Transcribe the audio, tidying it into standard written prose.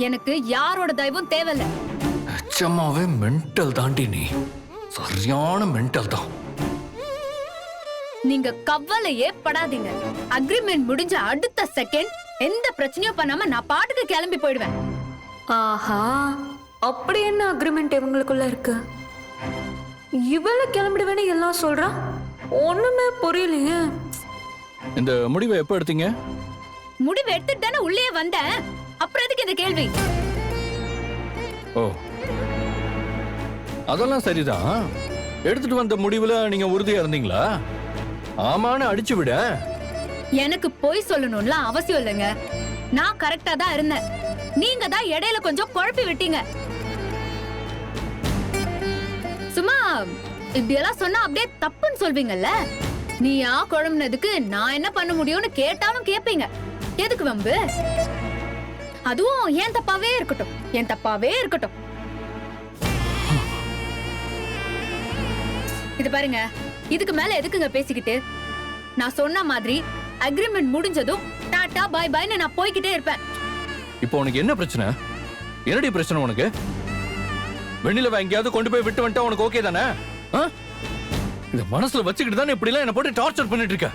எனக்கு யாரோட தயவும் தேவையில்ல. நிஜமாவே மென்டல் தாண்டி நீ. சரியான மென்டல் தான். நீங்க கவலையே படாதீங்க. அக்ரிமெண்ட் முடிஞ்ச அடுத்த செகண்ட் எந்த பிரச்சனையும் பண்ணாம நான் பாட்டுக்கு கிளம்பி போயிடுவேன். ஆஹா, அப்படி என்ன அக்ரிமெண்ட் இவங்களுக்குள்ள இருக்கு? இவள கிளம்பிடுவேன்னு எல்லாம் சொல்றா, ஒண்ணுமே புரியலையே. இந்த முடிவை எப்ப எடுத்தீங்க? முடிவு எடுத்துட்டு தானே உள்ளே வந்தேன். அப்புறம் எதுக்கு இந்த கேள்வி? ஓ, அதெல்லாம் சரிதான். எடுத்துட்டு வந்த முடிவுல நீங்க உறுதியா இருந்தீங்களா? ஆமான்னு அடிச்சு விட. எனக்கு போய் சொல்லணும்ல அவசியம் இல்லைங்க. நான் கரெக்டா தான் இருந்தேன். நீங்க தான் இடையில கொஞ்சம் குழப்பி விட்டீங்க. சும்மா இப்படி எல்லாம் சொன்னா அப்படியே தப்புன்னு சொல்வீங்கல்ல. நீயா குழம்புனதுக்கு நான் என்ன பண்ண முடியும்னு கேட்டாலும் கேப்பீங்க. எதுக்கு வம்பு? அதுவும் என் தப்பாவே இருக்கட்டும், என் தப்பாவே இருக்கட்டும். இது பாருங்க, இதுக்கு மேல எதுக்குங்க பேசிக்கிட்டு? நான் சொன்ன மாதிரி அக்ரிமெண்ட் முடிஞ்சதும் டாடா பை பைன்னு நான் போய்கிட்டே இருப்பேன். இப்போ உனக்கு என்ன பிரச்சனை? என்னடி பிரச்சனை உனக்கு? வெண்ணிலவ எங்கேயாவது கொண்டு போய் விட்டு வந்துட்டா உனக்கு ஓகே தானே? இந்த மனசுல வச்சுக்கிட்டு தானே இப்படி எல்லாம் என்ன போட்டு டார்ச்சர் பண்ணிட்டு இருக்க.